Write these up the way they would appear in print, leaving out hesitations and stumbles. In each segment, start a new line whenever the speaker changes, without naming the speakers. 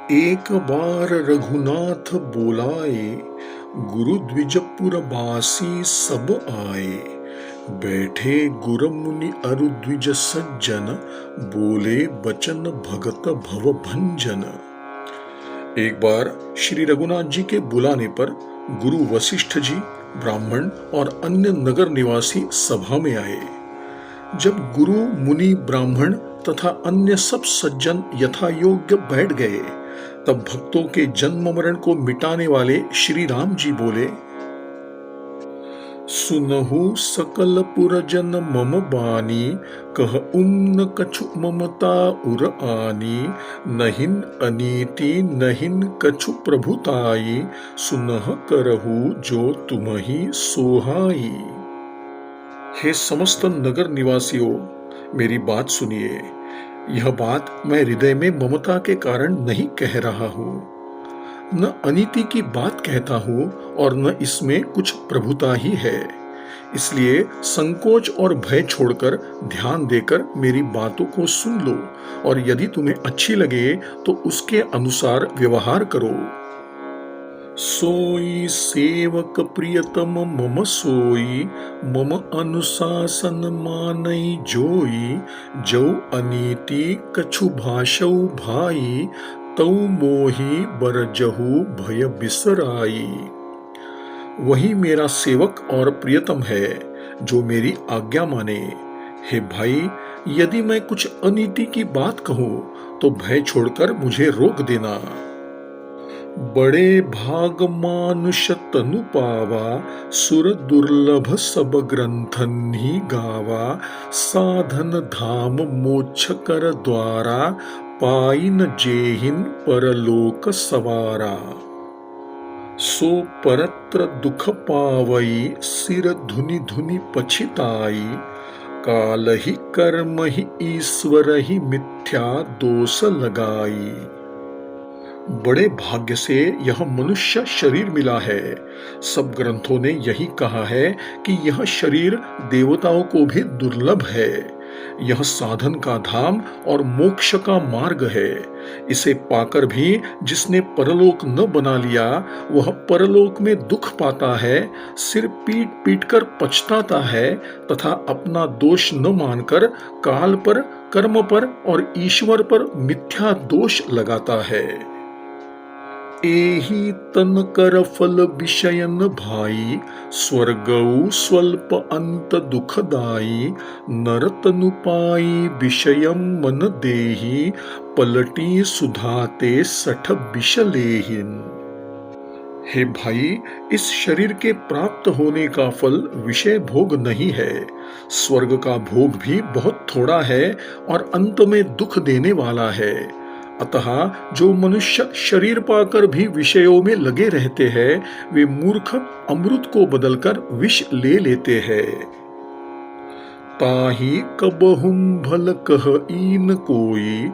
एक बार रघुनाथ बोलाए, गुरु द्विजपुर बासी सब आए। बैठे गुर मुनि अरु द्विज सज्जन, बोले बचन भगत भव भंजन। एक बार श्री रघुनाथ जी के बुलाने पर गुरु वशिष्ठ जी, ब्राह्मण और अन्य नगर निवासी सभा में आए। जब गुरु मुनि ब्राह्मण तथा अन्य सब सज्जन यथा योग्य बैठ गए, तब भक्तों के जन्म मरण को मिटाने वाले श्री राम जी बोले, सुनहु सकल पुरजन मम बानी, कह न कछु ममता उर आनी। नहिन अनीति नहिन कछु प्रभुताई, सुनह करहु जो तुम्हि सोहाई। हे समस्त नगर निवासियों, मेरी बात सुनिए। यह बात मैं हृदय में ममता के कारण नहीं कह रहा हूं, न अनीति की बात कहता हूं और न इसमें कुछ प्रभुता ही है। इसलिए संकोच और भय छोड़कर ध्यान देकर मेरी बातों को सुन लो और यदि तुम्हें अच्छी लगे तो उसके अनुसार व्यवहार करो। सोई सेवक प्रियतम मम सोई, मम अनुशासन मानई जोई। जो अनीति कछु भाषौ भाई, तौ मोहि बरजहु भय बिसराई। वही मेरा सेवक और प्रियतम है जो मेरी आज्ञा माने। हे भाई, यदि मैं कुछ अनीति की बात कहूं तो भय छोड़कर मुझे रोक देना। बड़े भाग मानुष तनु पावा, सुर दुर्लभ सब ग्रंथन ही गावा। साधन धाम मोक्ष कर द्वारा, पाइन जेहिन परलोक सवारा। सो परत्र दुख पावई, सिर धुनि धुनि पछिताई। काल ही कर्म ही ईश्वर ही, मिथ्या दोष लगाई। बड़े भाग्य से यह मनुष्य शरीर मिला है। सब ग्रंथों ने यही कहा है कि यह शरीर देवताओं को भी दुर्लभ है। यह साधन का धाम और मोक्ष का मार्ग है। इसे पाकर भी जिसने परलोक न बना लिया, वह परलोक में दुख पाता है, सिर पीट पीट कर पछताता है तथा अपना दोष न मानकर काल पर, कर्म पर और ईश्वर पर मिथ्या दोष लगाता है। एहि तन कर फल विषयन भाई, स्वर्गौ स्वल्प अंत दुखदाई। नर तनु पाई विषयम मन देहि, पलटी सुधाते सठ विष लेहिन। हे भाई, इस शरीर के प्राप्त होने का फल विषय भोग नहीं है। स्वर्ग का भोग भी बहुत थोड़ा है और अंत में दुख देने वाला है। अतः जो मनुष्य शरीर पाकर भी विषयों में लगे रहते हैं, वे मूर्ख अमृत को बदलकर विष ले लेते हैं। ताहि कबहुम भल कह ईन कोई,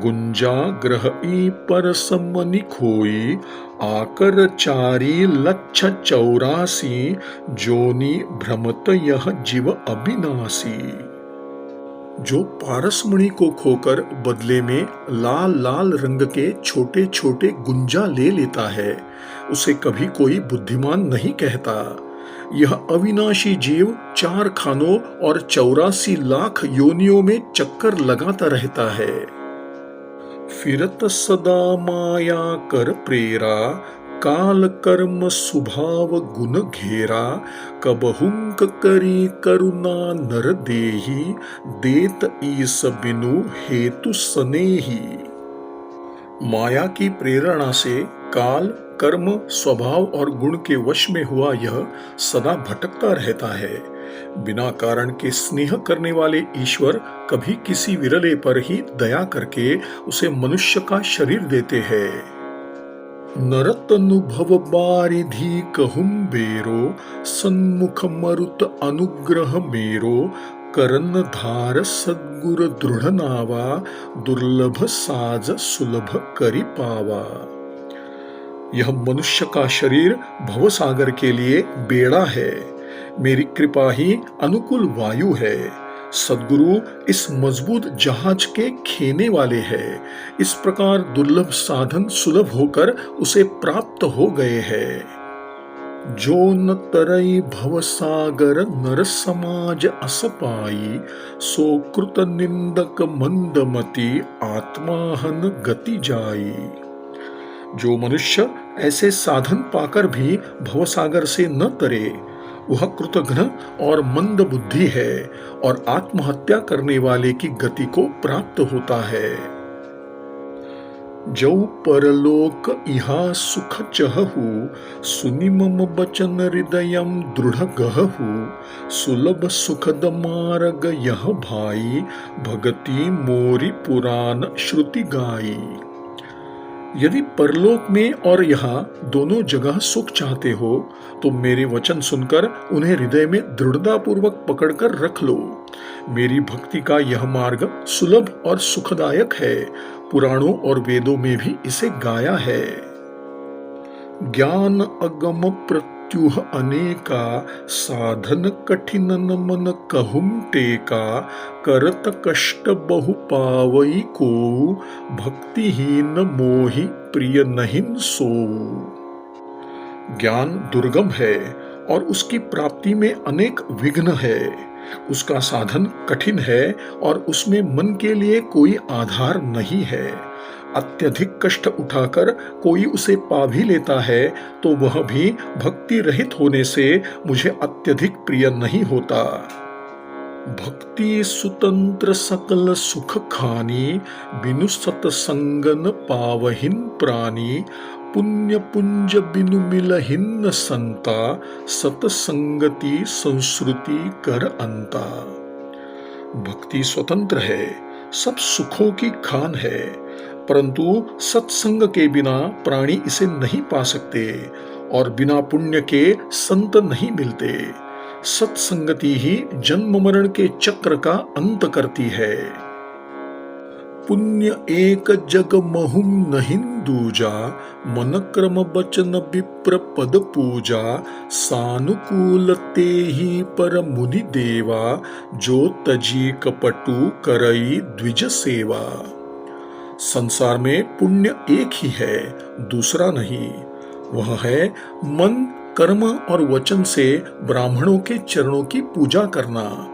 गुंजा ग्रह ई पर समनि खोई। आकर चारी लक्ष 84, जोनि भ्रमत यह जीव अविनाशी। जो पारसमणि को खोकर बदले में लाल लाल रंग के छोटे छोटे गुंजा ले लेता है, उसे कभी कोई बुद्धिमान नहीं कहता। यह अविनाशी जीव 4 खानों और 84 लाख योनियों में चक्कर लगाता रहता है। फिरत सदा माया कर प्रेरा, काल कर्म स्वभाव गुण घेरा। कबहुंक करी करुणा नर देहि, देत ईस बिनु हेतु सनेही। माया की प्रेरणा से काल, कर्म, स्वभाव और गुण के वश में हुआ यह सदा भटकता रहता है। बिना कारण के स्नेह करने वाले ईश्वर कभी किसी विरले पर ही दया करके उसे मनुष्य का शरीर देते हैं। नरतनुभव बारिधि कहूं बेरो, सन्मुख मरुत अनुग्रह मेरो। करन धार सद्गुर दृढ़ नावा, दुर्लभ साज सुलभ करि पावा। यह मनुष्य का शरीर भवसागर के लिए बेड़ा है। मेरी कृपा ही अनुकूल वायु है। सद्गुरु इस मजबूत जहाज के खेने वाले हैं। इस प्रकार दुर्लभ साधन सुलभ होकर उसे प्राप्त हो गए हैं। जो न तरई भव सागर नर समाज अस पाई, सो कृत निंदक मंदमति आत्माहन गति जाई। जो मनुष्य ऐसे साधन पाकर भी भवसागर से न तरे, वह कृतघ्न और मंद बुद्धि है और आत्महत्या करने वाले की गति को प्राप्त होता है। जो परलोक इहा सुख चहहु, सुनि मम बचन हृदयम दृढ़ गहहु, सुलभ सुखद मार्ग यह भाई, भगति मोरी पुराण श्रुति गाई। यदि परलोक में और यहाँ दोनों जगह सुख चाहते हो तो मेरे वचन सुनकर उन्हें हृदय में दृढ़ता पूर्वक पकड़कर रख लो। मेरी भक्ति का यह मार्ग सुलभ और सुखदायक है। पुराणों और वेदों में भी इसे गाया है। ज्ञान अगम प्रत्युह अनेका, साधन कठिनन मन कहूं टेका, करत कष्ट बहु पावई को, भक्तिहीन मोहि प्रिय नहीं सो। ज्ञान दुर्गम है और उसकी प्राप्ति में अनेक विघ्न है। उसका साधन कठिन है और उसमें मन के लिए कोई आधार नहीं है। अत्यधिक कष्ट उठाकर कोई उसे पा भी लेता है तो वह भी भक्ति रहित होने से मुझे अत्यधिक प्रिय नहीं होता। भक्ति सुतंत्र सकल सुख खानी, बिनु सतसंगन पावहिन प्राणी, पुण्य पुंज बिनु मिलहिन संता, सतसंगति संस्कृति कर अंता। भक्ति स्वतंत्र है, सब सुखों की खान है, परंतु सत्संग के बिना प्राणी इसे नहीं पा सकते और बिना पुण्य के संत नहीं मिलते। सत्संगति ही जन्म मरण के चक्र का अंत करती है। पुण्य एक जग महुम नहीं दूजा, मन क्रम बचन विप्र पद पूजा, सानुकूल ते ही पर मुनि देवा, जो तजी कपटु करई द्विज सेवा। संसार में पुण्य एक ही है, दूसरा नहीं। वह है मन, कर्म और वचन से ब्राह्मणों के चरणों की पूजा करना।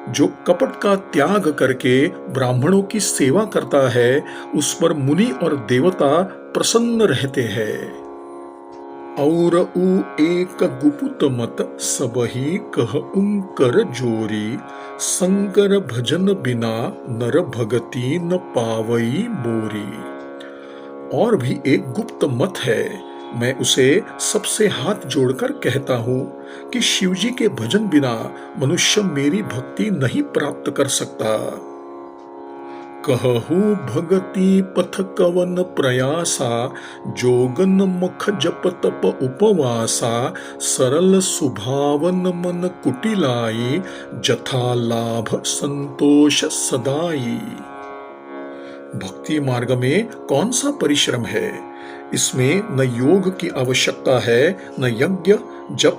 जो कपट का त्याग करके ब्राह्मणों की सेवा करता है, उस पर मुनि और देवता प्रसन्न रहते हैं। और उ एक गुपुत मत, सबही कह कर जोरी, शंकर भजन बिना नर भगति न पावई मोरी। और भी एक गुप्त मत है, मैं उसे सबसे हाथ जोड़कर कहता हूँ कि शिवजी के भजन बिना मनुष्य मेरी भक्ति नहीं प्राप्त कर सकता। कहहु भगति पथ कवन प्रयासा, जोगन मुख जप तप उपवासा, सरल सुभावन मन कुटिलाई, जथा लाभ संतोष सदाई। भक्ति मार्ग में कौन सा परिश्रम है? इसमें न योग की आवश्यकता है, न यज्ञ, जप,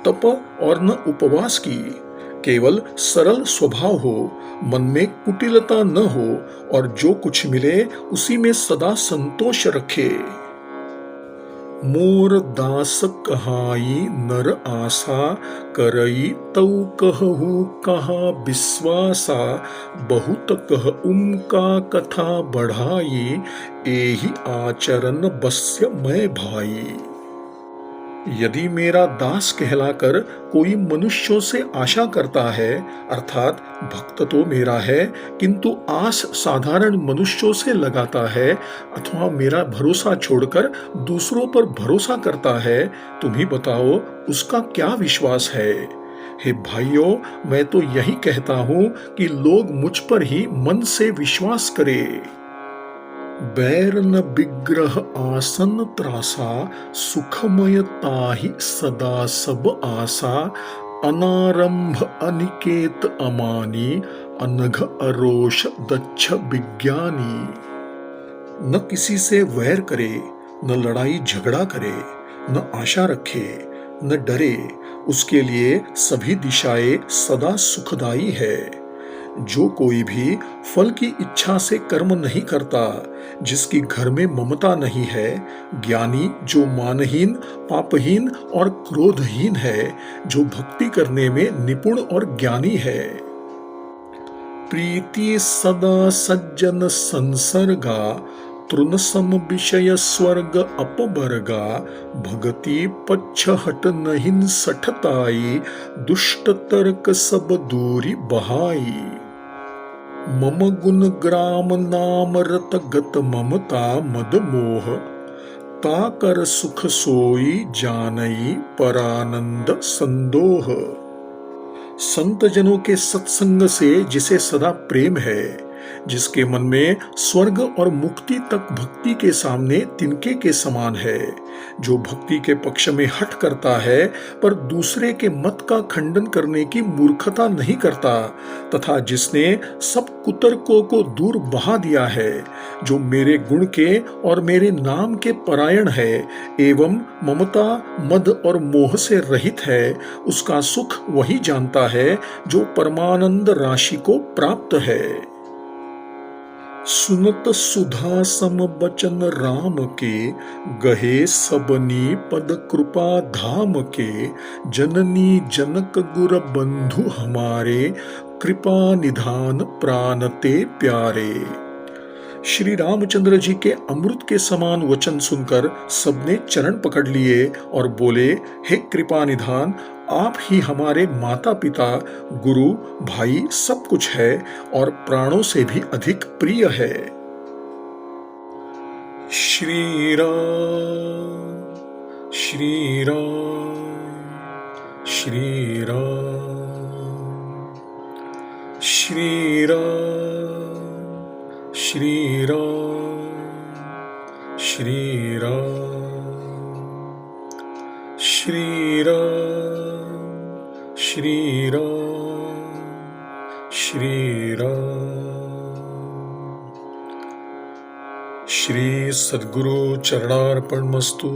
तप और न उपवास की। केवल सरल स्वभाव हो, मन में कुटिलता न हो और जो कुछ मिले उसी में सदा संतोष रखे। मोर दास कहाई नर आशा, करई तौ कहु कहा विश्वासा, बहुत कह उनका कथा बढ़ाई, एहि आचरण बस्य मैं भाई। यदि मेरा दास कहलाकर कोई मनुष्यों से आशा करता है, अर्थात भक्त तो मेरा है किंतु आस साधारण मनुष्यों से लगाता है, अथवा मेरा भरोसा छोड़कर दूसरों पर भरोसा करता है, तुम ही बताओ उसका क्या विश्वास है। हे भाइयों, मैं तो यही कहता हूं कि लोग मुझ पर ही मन से विश्वास करें। बैर न विग्रह आसन त्रासा, सुखमय ताहि सदा सब आशा, अनारंभ अनिकेत अमानी, अनघ अरोष दक्ष विज्ञानी। न किसी से वैर करे, न लड़ाई झगड़ा करे, न आशा रखे, न डरे, उसके लिए सभी दिशाएं सदा सुखदाई है। जो कोई भी फल की इच्छा से कर्म नहीं करता, जिसकी घर में ममता नहीं है, ज्ञानी जो मानहीन, पापहीन और क्रोधहीन है, जो भक्ति करने में निपुण और ज्ञानी है। प्रीति सदा सज्जन संसर्गा, तृण सम विषय स्वर्ग अपवर्गा, भगति पक्ष हट नहीं सठताई, दुष्ट तर्क सब दूरी बहाई। मम गुण ग्राम नाम रत गत ममता मद मोह, ताकर सुख सोई जानई परानंद संदोह। संत जनों के सत्संग से जिसे सदा प्रेम है, जिसके मन में स्वर्ग और मुक्ति तक भक्ति के सामने तिनके के समान है, जो भक्ति के पक्ष में हठ करता है पर दूसरे के मत का खंडन करने की मूर्खता नहीं करता, तथा जिसने सब कुतर्कों को दूर बहा दिया है, जो मेरे गुण के और मेरे नाम के परायण है एवं ममता मद और मोह से रहित है, उसका सुख वही जानता है जो परमानंद राशि को प्राप्त है। सुनत सुधा सम बचन राम के, गहे सबनी पद कृपा धाम के, जननी जनक गुर बंधु हमारे, कृपा निधान प्राण ते प्यारे। श्री रामचंद्र जी के अमृत के समान वचन सुनकर सबने चरण पकड़ लिए और बोले, हे कृपा निधान, आप ही हमारे माता पिता, गुरु, भाई सब कुछ है और प्राणों से भी अधिक प्रिय है। श्री राम श्री राम श्री राम श्री राम श्री राम श्री राम श्री राम श्री राम श्री राम। श्री सद्गुरु चरणार्पणमस्तु।